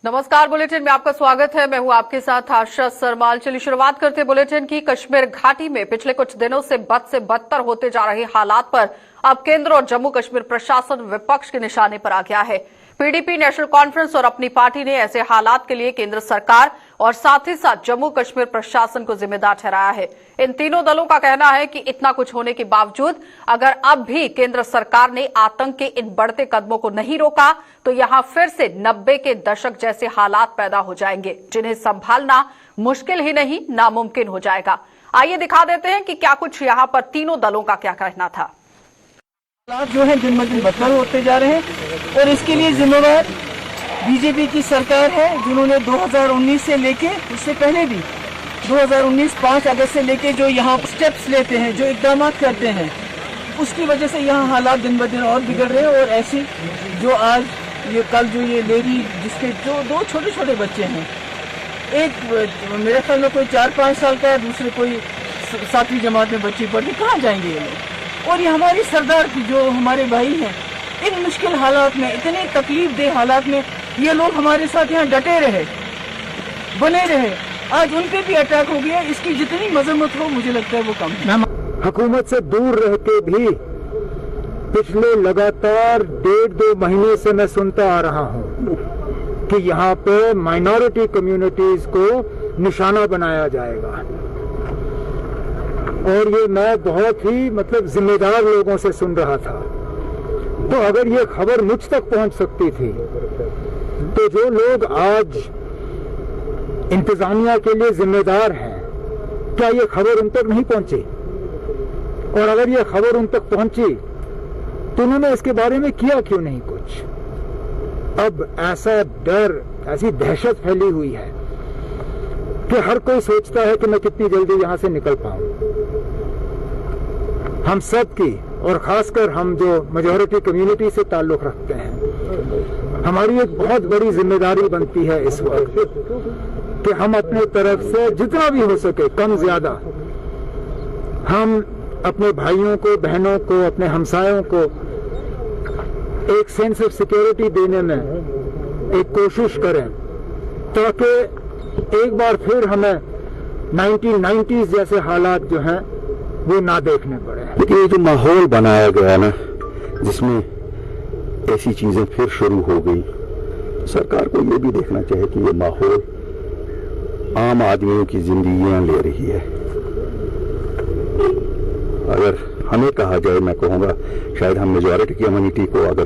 नमस्कार, बुलेटिन में आपका स्वागत है। मैं हूं आपके साथ आशा सरमाल। चलिए शुरुआत करते हैं बुलेटिन की। कश्मीर घाटी में पिछले कुछ दिनों से बद से बदतर होते जा रहे हालात पर अब केंद्र और जम्मू कश्मीर प्रशासन विपक्ष के निशाने पर आ गया है। पीडीपी, नेशनल कॉन्फ्रेंस और अपनी पार्टी ने ऐसे हालात के लिए केंद्र सरकार और साथ ही साथ जम्मू कश्मीर प्रशासन को जिम्मेदार ठहराया है। इन तीनों दलों का कहना है कि इतना कुछ होने के बावजूद अगर अब भी केंद्र सरकार ने आतंक के इन बढ़ते कदमों को नहीं रोका तो यहां फिर से 90 के दशक जैसे हालात पैदा हो जाएंगे, जिन्हें संभालना मुश्किल ही नहीं नामुमकिन हो जाएगा। आइए दिखा देते हैं कि क्या कुछ यहां पर तीनों दलों का क्या कहना था। हालात जो है दिन ब दिन बदतर होते जा रहे हैं और इसके लिए जिम्मेवार बीजेपी की सरकार है, जिन्होंने 2019 से लेके उससे पहले भी 2019 5 अगस्त से लेके जो यहाँ स्टेप्स लेते हैं, जो इकदाम करते हैं, उसकी वजह से यहाँ हालात दिन ब दिन और बिगड़ रहे हैं। और ऐसी जो आज ये कल जो ये लेडी जिसके जो दो छोटे छोटे बच्चे हैं, एक मेरे ख्याल में कोई 4-5 साल का है, दूसरे कोई 7वीं जमात में बच्ची पढ़ के कहाँ जाएंगे ये लोग। और ये हमारी सरदार की जो हमारे भाई हैं, इन मुश्किल हालात में, इतने तकलीफ दे हालात में ये लोग हमारे साथ यहाँ डटे रहे, बने रहे। आज उन पे भी अटैक हो गया। इसकी जितनी मजम्मत हो मुझे लगता है वो कम है। हुकूमत से दूर रह के भी पिछले लगातार 1.5-2 महीने से मैं सुनता आ रहा हूँ कि यहाँ पे माइनॉरिटी कम्युनिटीज को निशाना बनाया जाएगा। और ये मैं बहुत ही जिम्मेदार लोगों से सुन रहा था। तो अगर ये खबर मुझ तक पहुंच सकती थी तो जो लोग आज इंतजामिया के लिए जिम्मेदार हैं, क्या ये खबर उन तक नहीं पहुंची? और अगर ये खबर उन तक पहुंची तो उन्होंने इसके बारे में किया क्यों नहीं कुछ? अब ऐसा डर, ऐसी दहशत फैली हुई है कि हर कोई सोचता है कि मैं कितनी जल्दी यहां से निकल पाऊं। हम सब की, और खासकर हम जो मेजॉरिटी कम्युनिटी से ताल्लुक रखते हैं, हमारी एक बहुत बड़ी जिम्मेदारी बनती है इस वक्त कि हम अपने तरफ से जितना भी हो सके, कम ज्यादा, हम अपने भाइयों को, बहनों को, अपने हमसायों को एक सेंस ऑफ सिक्योरिटी देने में एक कोशिश करें, ताकि एक बार फिर हमें 1990s जैसे हालात जो हैं वो ना देखने पड़े। लेकिन ये जो माहौल बनाया गया ना, जिसमें ऐसी चीजें फिर शुरू हो गई, सरकार को ये भी देखना चाहिए कि ये माहौल आम आदमियों की जिंदगियां ले रही है। अगर हमें कहा जाए, मैं कहूँगा शायद हम मेजॉरिटी कम्युनिटी को अगर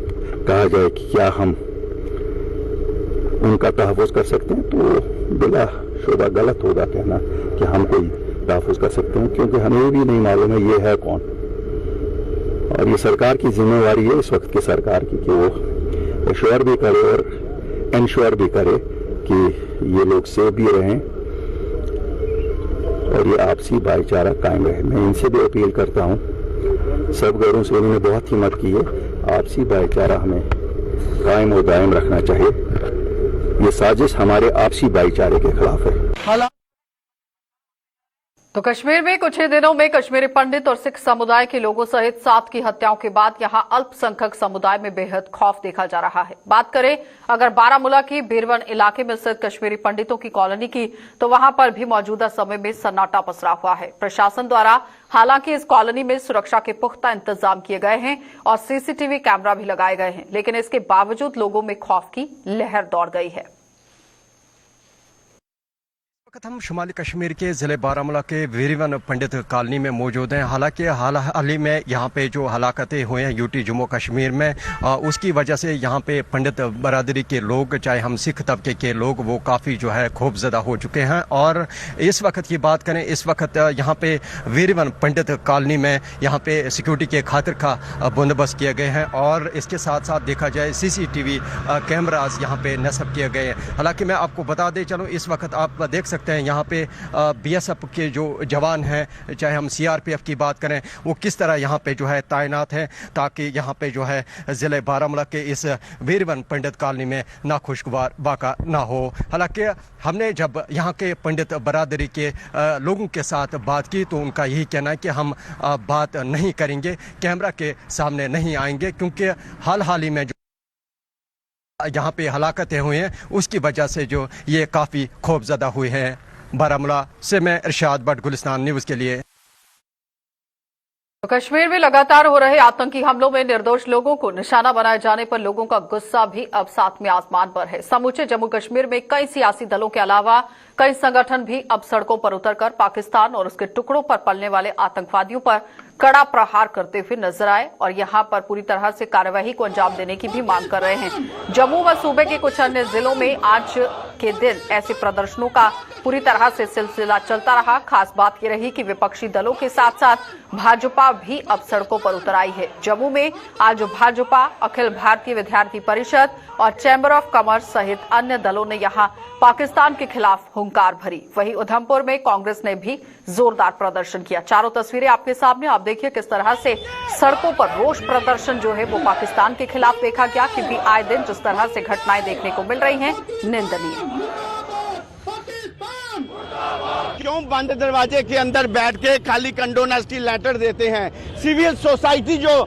कहा जाए कि क्या हम उनका तहफ़्फ़ुज़ कर सकते हैं, तो बिला शुबा गलत होगा कहना कि हम कोई तहफ़्फ़ुज़ कर सकते हैं, क्योंकि हमें भी नहीं मालूम है ये है कौन। और ये सरकार की जिम्मेवारी है इस वक्त की सरकार की कि वो एश्योर भी करे और इंश्योर भी करे कि ये लोग सेफ भी रहें और ये आपसी भाईचारा कायम रहे। मैं इनसे भी अपील करता हूँ, सब घरों से उन्होंने बहुत हिम्मत की है, आपसी भाईचारा हमें कायम और दायम रखना चाहिए। ये साजिश हमारे आपसी भाईचारे के खिलाफ है। तो कश्मीर में कुछ ही दिनों में कश्मीरी पंडित और सिख समुदाय के लोगों सहित 7 की हत्याओं के बाद यहां अल्पसंख्यक समुदाय में बेहद खौफ देखा जा रहा है। बात करें अगर बारामूला की बीरवन इलाके में स्थित कश्मीरी पंडितों की कॉलोनी की, तो वहां पर भी मौजूदा समय में सन्नाटा पसरा हुआ है। प्रशासन द्वारा हालांकि इस कॉलोनी में सुरक्षा के पुख्ता इंतजाम किए गए हैं और सीसीटीवी कैमरा भी लगाए गए हैं, लेकिन इसके बावजूद लोगों में खौफ की लहर दौड़ गई है। हम शुमाली कश्मीर के ज़िले बारामूला के वीरवन पंडित कॉलोनी में मौजूद हैं। हालांकि हाल ही में यहाँ पे जो हलाकतें हुए हैं यूटी जम्मू कश्मीर में, उसकी वजह से यहाँ पे पंडित बरादरी के लोग, चाहे हम सिख तबके के लोग, वो काफ़ी जो है खौफजदा हो चुके हैं। और इस वक्त की बात करें, इस वक्त यहाँ पे वीरवन पंडित कॉलोनी में यहाँ पे सिक्योरिटी के खातिर का बंदोबस्त किए गए हैं और इसके साथ साथ देखा जाए CCTV कैमराज यहाँ पे नस्ब किए गए हैं। हालांकि मैं आपको बता दें चलो, इस वक्त आप देख सकते हैं यहाँ पे BSF के जो जवान हैं, चाहे हम CRPF की बात करें, वो किस तरह यहाँ पे जो है तैनात हैं, ताकि यहाँ पे जो है ज़िले बारामूला के इस वीरवन पंडित कॉलोनी में नाखुशगवार वाक़ा ना हो। हालांकि हमने जब यहाँ के पंडित बरादरी के लोगों के साथ बात की तो उनका यही कहना है कि हम बात नहीं करेंगे, कैमरा के सामने नहीं आएंगे, क्योंकि हाल ही में यहाँ पे हलाकतें हुई हैं, उसकी वजह से जो ये काफ़ी खौफजदा हुए हैं। बारामूला से मैं इरशाद भट्ट, गुलिस्तान न्यूज़ के लिए। तो कश्मीर में लगातार हो रहे आतंकी हमलों में निर्दोष लोगों को निशाना बनाए जाने पर लोगों का गुस्सा भी अब सातवें आसमान पर है। समूचे जम्मू कश्मीर में कई सियासी दलों के अलावा कई संगठन भी अब सड़कों पर उतरकर पाकिस्तान और उसके टुकड़ों पर पलने वाले आतंकवादियों पर कड़ा प्रहार करते हुए नजर आए और यहां पर पूरी तरह से कार्यवाही को अंजाम देने की भी मांग कर रहे हैं। जम्मू व सूबे के कुछ अन्य जिलों में आज के दिन ऐसे प्रदर्शनों का पूरी तरह से सिलसिला चलता रहा। खास बात यह रही कि विपक्षी दलों के साथ साथ भाजपा भी अब सड़कों पर उतर आई है। जम्मू में आज भाजपा, अखिल भारतीय विद्यार्थी परिषद और चैंबर ऑफ कॉमर्स सहित अन्य दलों ने यहां पाकिस्तान के खिलाफ हुंकार भरी। वहीं उधमपुर में कांग्रेस ने भी जोरदार प्रदर्शन किया। चारों तस्वीरें आपके सामने, आप देखिए किस तरह से सड़कों पर रोष प्रदर्शन जो है वो पाकिस्तान के खिलाफ देखा गया, क्योंकि आए दिन जिस तरह से घटनाएं देखने को मिल रही हैं, निंदनीय। क्यों बंद दरवाजे के अंदर बैठ के खाली कंडोनेस्टी लेटर देते हैं? सिविल सोसाइटी जो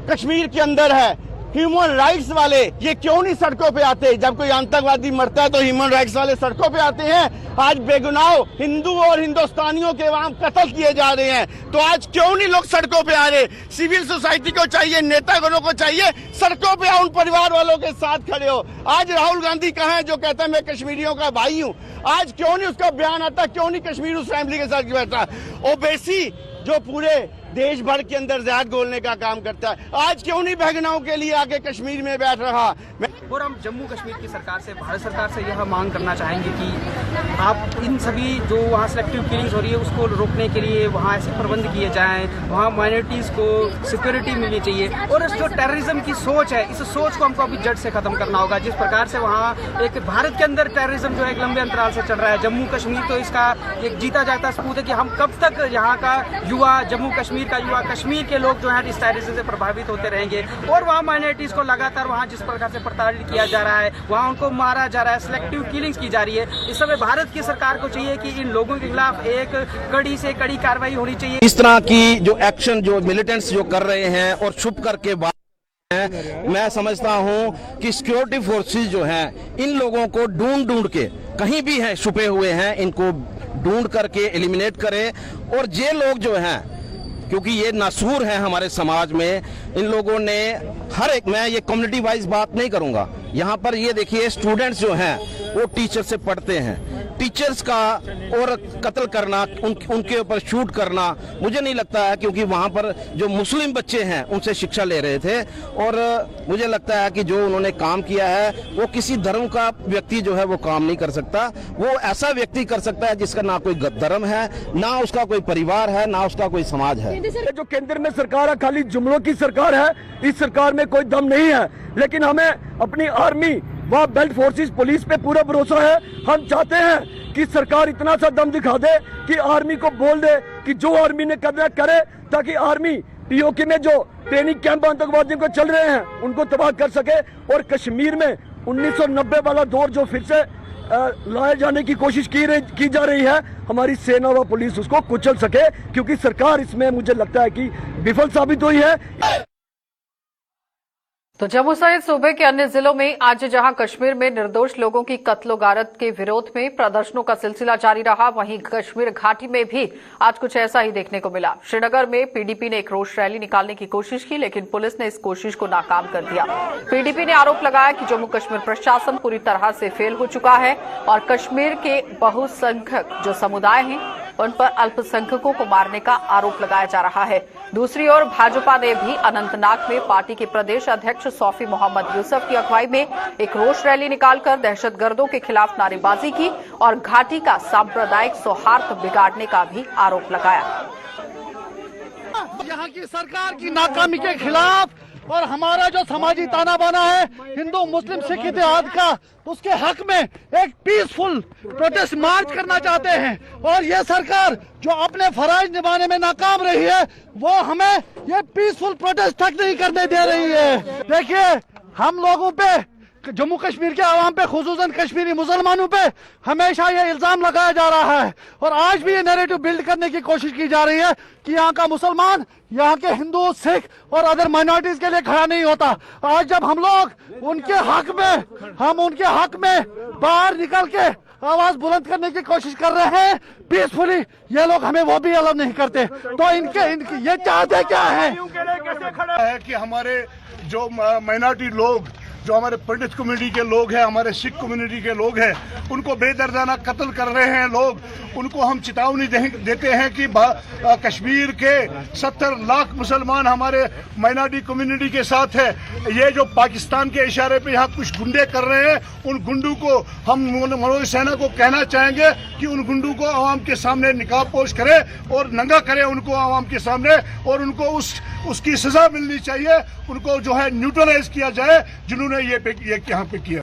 कश्मीर के अंदर है, ह्यूमन राइट्स वाले, ये क्यों नहीं सड़कों पे आते? जब कोई आतंकवादी मरता है तो ह्यूमन राइट्स वाले सड़कों पे आते हैं। आज बेगुनाह हिंदू और हिंदुस्तानियों के वहां कत्ल किए जा रहे हैं, तो आज क्यों नहीं लोग सड़कों पे आ रहे? सिविल सोसाइटी को चाहिए, नेतागणों को चाहिए, सड़कों पे उन परिवार वालों के साथ खड़े हो। आज राहुल गांधी कहाँ है जो कहता है मैं कश्मीरियों का भाई हूँ? आज क्यों नहीं उसका बयान आता? क्यों नहीं कश्मीर उस फैमिली के साथ बैठा? ओबीसी जो पूरे देश भर के अंदर ज़हर घोलने का काम करता है, आज क्यों नहीं बेगुनाहों के लिए आके कश्मीर में बैठ रहा? और हम जम्मू कश्मीर की सरकार से, भारत सरकार से यह मांग करना चाहेंगे कि आप इन सभी जो वहाँ सिलेक्टिव किलिंग्स हो रही है उसको रोकने के लिए वहाँ ऐसे प्रबंध किए जाएं, वहाँ माइनॉरिटीज़ को सिक्योरिटी मिलनी चाहिए। और इस जो टेररिज्म की सोच है, इस सोच को हमको अभी जड़ से खत्म करना होगा। जिस प्रकार से वहाँ एक भारत के अंदर टेररिज्म जो है एक लंबे अंतराल से चल रहा है, जम्मू कश्मीर तो इसका एक जीता जागता सबूत है कि हम कब तक यहाँ का युवा, जम्मू कश्मीर का युवा, कश्मीर के लोग जो है इस टेररिज्म से प्रभावित होते रहेंगे। और वहाँ माइनॉरिटीज़ को लगातार वहाँ जिस प्रकार से प्रताड़ित किया जा रहा है, वहाँ उनको मारा जा रहा है, सिलेक्टिव किलिंग्स की जा रही है। इस समय भारत की सरकार को चाहिए कि इन लोगों के खिलाफ एक कड़ी से कड़ी कार्रवाई होनी चाहिए। इस तरह की जो एक्शन जो मिलिटेंट्स जो कर रहे हैं और छुप करके बात है, मैं समझता हूं कि सिक्योरिटी फोर्सेस जो हैं इन लोगों को ढूंढ के कहीं भी हैं छुपे हुए हैं, इनको ढूंढ करके एलिमिनेट करें। और ये लोग जो हैं, क्योंकि ये नासूर हैं हमारे समाज में, इन लोगों ने हर एक, मैं ये कम्युनिटी वाइज बात नहीं करूंगा, यहाँ पर ये देखिए स्टूडेंट्स जो हैं वो टीचर से पढ़ते हैं, टीचर्स का और कत्ल करना, उनके ऊपर शूट करना मुझे नहीं लगता है, क्योंकि वहाँ पर जो मुस्लिम बच्चे हैं उनसे शिक्षा ले रहे थे। और मुझे लगता है कि जो उन्होंने काम किया है वो किसी धर्म का व्यक्ति जो है वो काम नहीं कर सकता। वो ऐसा व्यक्ति कर सकता है जिसका ना कोई धर्म है, ना उसका कोई परिवार है, ना उसका कोई समाज है। जो केंद्र में सरकार है खाली जुमलों की सरकार है, इस सरकार में कोई दम नहीं है। लेकिन हमें अपनी आर्मी व बेल्ट फोर्सेस पुलिस पे पूरा भरोसा है। हम चाहते हैं कि सरकार इतना सा दम दिखा दे कि आर्मी को बोल दे कि जो आर्मी ने करना करे, ताकि आर्मी पीओके में जो ट्रेनिंग कैंप आतंकवादियों को चल रहे हैं उनको तबाह कर सके। और कश्मीर में 1990 वाला दौर जो फिर से लाए जाने की कोशिश की जा रही है, हमारी सेना व पुलिस उसको कुचल सके, क्योंकि सरकार इसमें मुझे लगता है कि विफल साबित हुई है। तो जम्मू सहित सूबे के अन्य जिलों में आज जहां कश्मीर में निर्दोष लोगों की कत्लो गारत के विरोध में प्रदर्शनों का सिलसिला जारी रहा, वहीं कश्मीर घाटी में भी आज कुछ ऐसा ही देखने को मिला। श्रीनगर में पीडीपी ने एक रोष रैली निकालने की कोशिश की, लेकिन पुलिस ने इस कोशिश को नाकाम कर दिया। पीडीपी ने आरोप लगाया कि जम्मू कश्मीर प्रशासन पूरी तरह से फेल हो चुका है और कश्मीर के बहुसंख्यक जो समुदाय हैं उन पर अल्पसंख्यकों को मारने का आरोप लगाया जा रहा है। दूसरी ओर भाजपा ने भी अनंतनाग में पार्टी के प्रदेश अध्यक्ष सौफी मोहम्मद यूसुफ की अगुवाई में एक रोष रैली निकालकर दहशतगर्दों के खिलाफ नारेबाजी की और घाटी का सांप्रदायिक सौहार्द बिगाड़ने का भी आरोप लगाया। यहाँ की सरकार की नाकामी के खिलाफ और हमारा जो समाजी ताना बाना है हिंदू मुस्लिम सिख इत्तेहाद का, उसके हक में एक पीसफुल प्रोटेस्ट मार्च करना चाहते हैं। और ये सरकार जो अपने फराइज निभाने में नाकाम रही है, वो हमें ये पीसफुल प्रोटेस्ट तक नहीं करने दे रही है। देखिए, हम लोगों पे जम्मू कश्मीर के आवाम पे, खुसूसन कश्मीरी मुसलमानों पे हमेशा ये इल्जाम लगाया जा रहा है और आज भी ये नैरेटिव बिल्ड करने की कोशिश की जा रही है कि यहाँ का मुसलमान, यहाँ के हिंदू, सिख और अदर माइनॉरिटीज के लिए खड़ा नहीं होता। आज जब हम लोग उनके हक में बाहर निकल के आवाज बुलंद करने की कोशिश कर रहे हैं पीसफुली, ये लोग हमें वो भी अलाउ नहीं करते। तो इनके ये चाहते क्या है कि हमारे जो माइनॉरिटी लोग, जो हमारे पंडित कम्युनिटी के लोग हैं, हमारे सिख कम्युनिटी के लोग हैं, उनको बेदर्दाना कत्ल कर रहे हैं लोग। उनको हम चेतावनी देते हैं कि कश्मीर के 70 लाख मुसलमान हमारे माइनॉरिटी कम्युनिटी के साथ है। ये जो पाकिस्तान के इशारे पे यहाँ कुछ गुंडे कर रहे हैं, उन गुंडों को हम मनोज सेना को कहना चाहेंगे कि उन गुंडों को आवाम के सामने निकाबपोश करे और नंगा करे उनको आवाम के सामने, और उनको उसकी सजा मिलनी चाहिए। उनको जो है न्यूट्रलाइज किया जाए जिन्होंने ये यहाँ पे किया।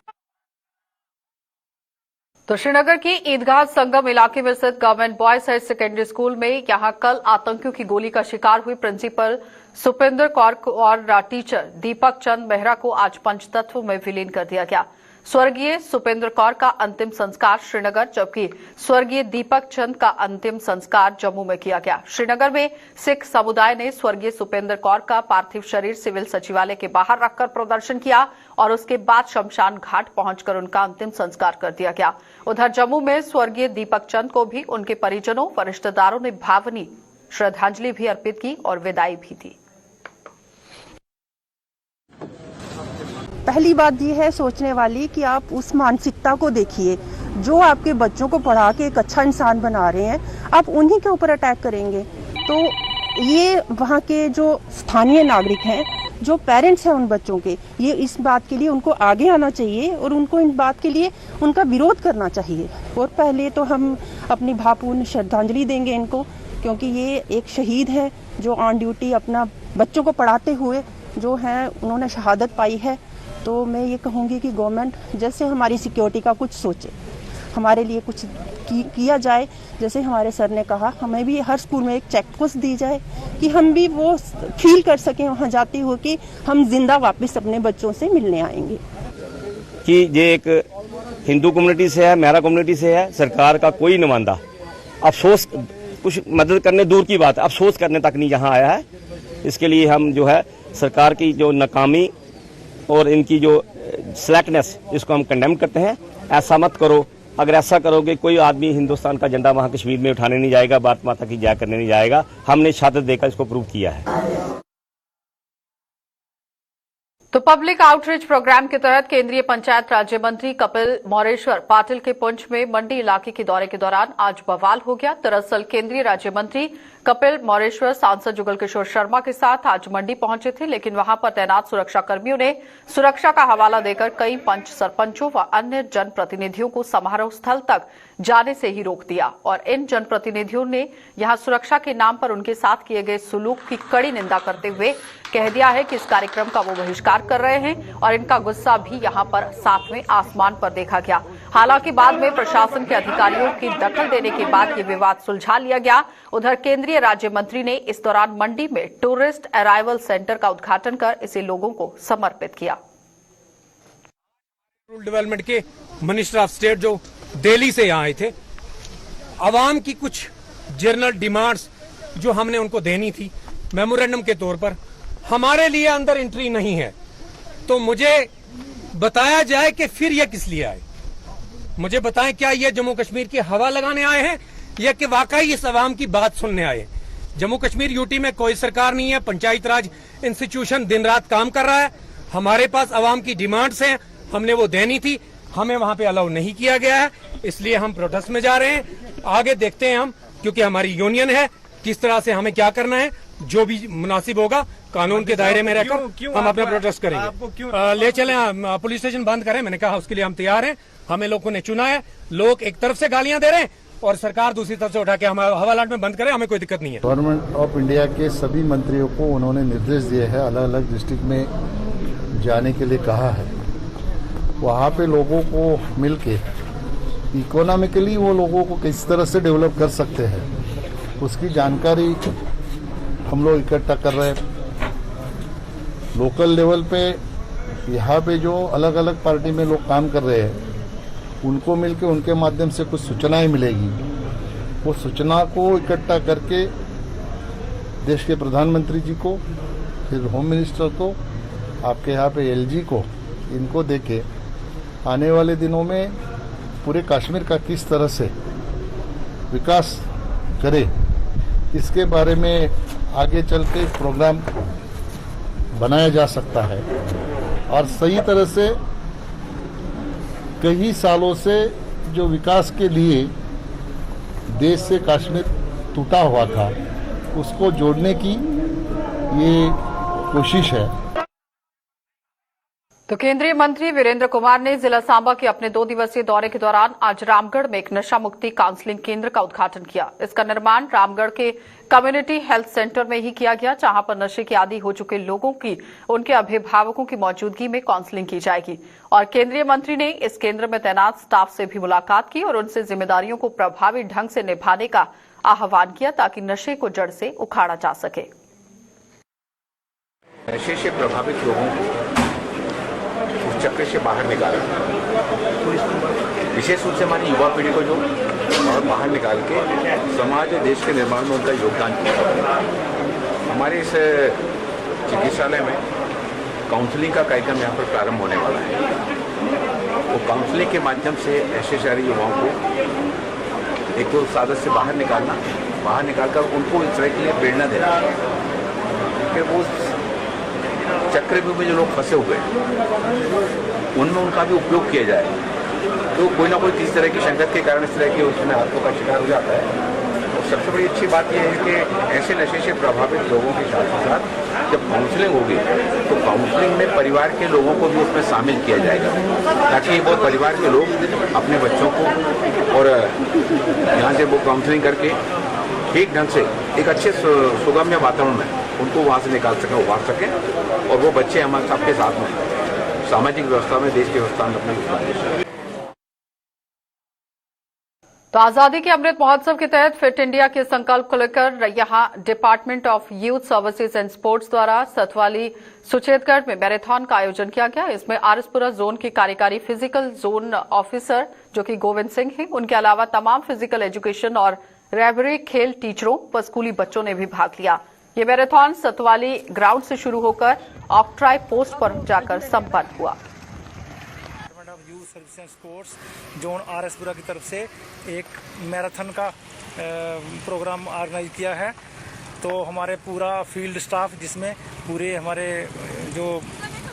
तो श्रीनगर की ईदगाह संगम इलाके में स्थित government boys higher secondary school में यहां कल आतंकियों की गोली का शिकार हुई प्रिंसिपल सुपेंद्र कौर और टीचर दीपक चंद मेहरा को आज पंचतत्व में विलीन कर दिया गया। स्वर्गीय सुपेंद्र कौर का अंतिम संस्कार श्रीनगर, जबकि स्वर्गीय दीपक चंद का अंतिम संस्कार जम्मू में किया गया। श्रीनगर में सिख समुदाय ने स्वर्गीय सुपेंद्र कौर का पार्थिव शरीर सिविल सचिवालय के बाहर रखकर प्रदर्शन किया और उसके बाद शमशान घाट पहुंचकर उनका अंतिम संस्कार कर दिया गया। उधर जम्मू में स्वर्गीय दीपक चंद को भी उनके परिजनों व रिश्तेदारों ने भावनीय श्रद्धांजलि भी अर्पित की और विदाई भी दी। पहली बात यह है सोचने वाली कि आप उस मानसिकता को देखिए जो आपके बच्चों को पढ़ा के एक अच्छा इंसान बना रहे हैं, आप उन्हीं के ऊपर अटैक करेंगे। तो ये वहाँ के जो स्थानीय नागरिक हैं, जो पेरेंट्स हैं उन बच्चों के, ये इस बात के लिए उनको आगे आना चाहिए और उनको इन बात के लिए उनका विरोध करना चाहिए। और पहले तो हम अपनी भावपूर्ण श्रद्धांजलि देंगे इनको, क्योंकि ये एक शहीद है जो ऑन ड्यूटी अपना बच्चों को पढ़ाते हुए जो है उन्होंने शहादत पाई है। तो मैं ये कहूँगी कि गवर्नमेंट जैसे हमारी सिक्योरिटी का कुछ सोचे, हमारे लिए कुछ किया जाए। जैसे हमारे सर ने कहा, हमें भी हर स्कूल में एक चेक पोस्ट दी जाए कि हम भी वो फील कर सकें वहाँ जाते हुए कि हम जिंदा वापस अपने बच्चों से मिलने आएंगे। कि ये एक हिंदू कम्युनिटी से है, मेरा कम्युनिटी से है, सरकार का कोई नुमाइंदा अफसोस, कुछ मदद करने दूर की बात, अफसोस करने तक नहीं यहाँ आया है। इसके लिए हम जो है सरकार की जो नाकामी और इनकी जो स्लैकनेस, इसको हम कंडेम करते हैं। ऐसा मत करो, अगर ऐसा करोगे कोई आदमी हिंदुस्तान का झंडा वहां कश्मीर में उठाने नहीं जाएगा, भारत माता की जय करने नहीं जाएगा। हमने शहादत देकर इसको प्रूव किया है। तो पब्लिक आउटरीच प्रोग्राम के तहत केंद्रीय पंचायत राज्य मंत्री कपिल मोरेश्वर पाटिल के पुंछ में मंडी इलाके के दौरे के दौरान आज बवाल हो गया। दरअसल केंद्रीय राज्य मंत्री कपिल मोरेश्वर सांसद जुगल किशोर शर्मा के साथ आज मंडी पहुंचे थे, लेकिन वहां पर तैनात सुरक्षा कर्मियों ने सुरक्षा का हवाला देकर कई पंच सरपंचों व अन्य जनप्रतिनिधियों को समारोह स्थल तक जाने से ही रोक दिया और इन जनप्रतिनिधियों ने यहां सुरक्षा के नाम पर उनके साथ किए गए सुलूक की कड़ी निंदा करते हुए कह दिया है कि इस कार्यक्रम का वो बहिष्कार कर रहे हैं और इनका गुस्सा भी यहां पर सातवें आसमान पर देखा गया। हालांकि बाद में प्रशासन के अधिकारियों की दखल देने के बाद ये विवाद सुलझा लिया गया। उधर केंद्रीय राज्य मंत्री ने इस दौरान मंडी में टूरिस्ट अराइवल सेंटर का उद्घाटन कर इसे लोगों को समर्पित किया। डेवलपमेंट के मिनिस्टर ऑफ स्टेट जो दिल्ली से यहाँ आए थे, आवाम की कुछ जनरल डिमांड्स जो हमने उनको देनी थी मेमोरेंडम के तौर पर, हमारे लिए अंदर एंट्री नहीं है। तो मुझे बताया जाए कि फिर ये किस लिए आए, मुझे बताएं, क्या ये जम्मू कश्मीर की हवा लगाने आए हैं या कि वाकई इस आवाम की बात सुनने आए? जम्मू कश्मीर यूटी में कोई सरकार नहीं है, पंचायत राज इंस्टीट्यूशन दिन रात काम कर रहा है। हमारे पास आवाम की डिमांड्स हैं, हमने वो देनी थी, हमें वहां पे अलाउ नहीं किया गया है, इसलिए हम प्रोटेस्ट में जा रहे हैं। आगे देखते हैं हम, क्योंकि हमारी यूनियन है, किस तरह से हमें क्या करना है, जो भी मुनासिब होगा कानून के दायरे में रहकर हम अपना प्रोटेस्ट करेंगे। ले चलें, पुलिस स्टेशन बंद करें, मैंने कहा उसके लिए हम तैयार हैं। हमें लोगों ने चुना है, लोग एक तरफ से गालियां दे रहे हैं और सरकार दूसरी तरफ से उठा के हम हवालात में बंद करें, हमें कोई दिक्कत नहीं है। गवर्नमेंट ऑफ इंडिया के सभी मंत्रियों को उन्होंने निर्देश दिए हैं, अलग अलग डिस्ट्रिक्ट में जाने के लिए कहा है। वहाँ पे लोगों को मिलके इकोनॉमिकली वो लोगों को किस तरह से डेवलप कर सकते हैं उसकी जानकारी हम लोग इकट्ठा कर रहे हैं। लोकल लेवल पे यहाँ पे जो अलग अलग पार्टी में लोग काम कर रहे हैं उनको मिलके उनके माध्यम से कुछ सूचनाएं मिलेगी। वो सूचना को इकट्ठा करके देश के प्रधानमंत्री जी को, फिर होम मिनिस्टर को, आपके यहाँ पे एलजी को, इनको देके आने वाले दिनों में पूरे कश्मीर का किस तरह से विकास करे इसके बारे में आगे चल के प्रोग्राम बनाया जा सकता है। और सही तरह से कई सालों से जो विकास के लिए देश से कश्मीर टूटा हुआ था उसको जोड़ने की ये कोशिश है। तो केंद्रीय मंत्री वीरेंद्र कुमार ने जिला सांबा के अपने 2 दिवसीय दौरे के दौरान आज रामगढ़ में एक नशा मुक्ति काउंसलिंग केंद्र का उद्घाटन किया। इसका निर्माण रामगढ़ के कम्युनिटी हेल्थ सेंटर में ही किया गया, जहां पर नशे के आदी हो चुके लोगों की उनके अभिभावकों की मौजूदगी में काउंसलिंग की जाएगी। और केंद्रीय मंत्री ने इस केंद्र में तैनात स्टाफ से भी मुलाकात की और उनसे जिम्मेदारियों को प्रभावी ढंग से निभाने का आह्वान किया ताकि नशे को जड़ से उखाड़ा जा सके। नशे से प्रभावित लोगों को उस चक्कर से बाहर निकाला, विशेष रूप से हमारी युवा पीढ़ी को जो और बाहर निकाल के समाज और देश के निर्माण में उनका योगदान किया। हमारे इस चिकित्सालय में काउंसलिंग का कार्यक्रम यहाँ पर प्रारंभ होने वाला है। वो काउंसलिंग के माध्यम से ऐसे सारे युवाओं को एक तो सादत से बाहर निकालकर उनको इस तरह के लिए प्रेरणा देना कि वो चक्रव्यूह में जो लोग फंसे हुए हैं उनमें उनका भी उपयोग किया जाए। तो कोई ना कोई किसी तरह की संगत के कारण इस तरह के उसमें हाथों का शिकार हो जाता है। और सबसे बड़ी अच्छी बात यह है कि ऐसे नशे से प्रभावित लोगों के साथ साथ जब काउंसलिंग होगी तो काउंसलिंग में परिवार के लोगों को भी उसमें शामिल किया जाएगा, ताकि वो परिवार के लोग अपने बच्चों को और यहाँ से वो काउंसलिंग करके ठीक ढंग से एक अच्छे सुगम्य वातावरण में उनको वहाँ से निकाल सकें, उबार सकें और वो बच्चे हमारे सबके साथ में सामाजिक व्यवस्था में, देश की व्यवस्था में अपने योगदान दे सकें। तो आजादी के अमृत महोत्सव के तहत फिट इंडिया के संकल्प को लेकर यहां department of youth services and sports द्वारा सतवाली सुचेतगढ़ में मैराथन का आयोजन किया गया। इसमें आरएसपुरा जोन के कार्यकारी फिजिकल जोन ऑफिसर जो कि गोविंद सिंह हैं, उनके अलावा तमाम फिजिकल एजुकेशन और रैबरी खेल टीचरों व स्कूली बच्चों ने भी भाग लिया। ये मैराथन सतवाली ग्राउंड से शुरू होकर ऑक्ट्राई पोस्ट पर जाकर संपन्न हुआ। Service and sports zone RS Pura की तरफ से एक मैराथन का प्रोग्राम ऑर्गेनाइज किया है। तो हमारे पूरा फील्ड स्टाफ, जिसमें पूरे हमारे जो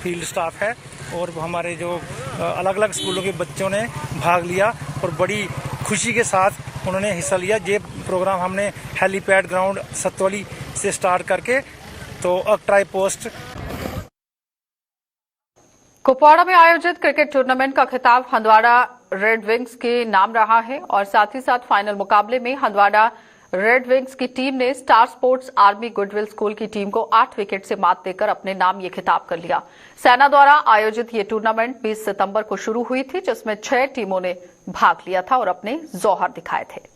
फील्ड स्टाफ है और हमारे जो अलग अलग स्कूलों के बच्चों ने भाग लिया और बड़ी खुशी के साथ उन्होंने हिस्सा लिया। ये प्रोग्राम हमने हेलीपैड ग्राउंड सतवाली से स्टार्ट करके तो ऑक्ट्राई पोस्ट कुपवाड़ा में आयोजित क्रिकेट टूर्नामेंट का खिताब हंदवाड़ा रेड विंग्स के नाम रहा है और साथ ही साथ फाइनल मुकाबले में हंदवाड़ा रेड विंग्स की टीम ने star sports army goodwill school की टीम को 8 विकेट से मात देकर अपने नाम ये खिताब कर लिया। सेना द्वारा आयोजित ये टूर्नामेंट 20 सितंबर को शुरू हुई थी, जिसमें 6 टीमों ने भाग लिया था और अपने जौहर दिखाए थे।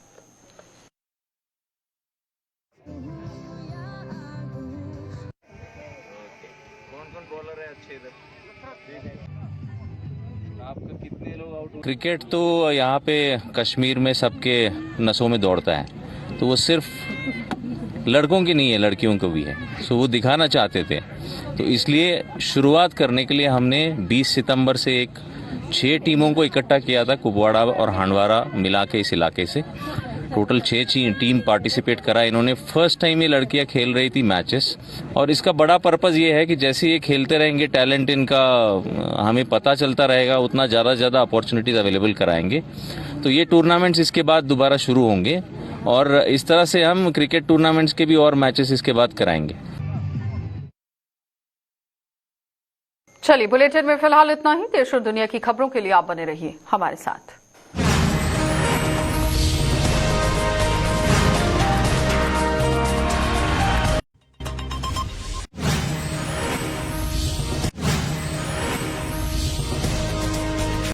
क्रिकेट तो यहाँ पे कश्मीर में सबके नसों में दौड़ता है, तो वो सिर्फ लड़कों की नहीं है, लड़कियों को भी है। सो वो दिखाना चाहते थे, तो इसलिए शुरुआत करने के लिए हमने 20 सितंबर से 6 टीमों को इकट्ठा किया था, कुपवाड़ा और हांडवाड़ा मिला के इस इलाके से। टोटल 6 टीम पार्टिसिपेट करा। इन्होंने फर्स्ट टाइम ये लड़कियां खेल रही थी मैचेस, और इसका बड़ा पर्पस ये है कि जैसे ये खेलते रहेंगे, टैलेंट इनका हमें पता चलता रहेगा, उतना ज़्यादा अपॉर्चुनिटीज अवेलेबल कराएंगे। तो ये टूर्नामेंट्स इसके बाद दोबारा शुरू होंगे और इस तरह से हम क्रिकेट टूर्नामेंट्स के भी और मैचेस इसके बाद कराएंगे। चलिए, बुलेटिन में फिलहाल इतना ही। देश और दुनिया की खबरों के लिए आप बने रहिए हमारे साथ।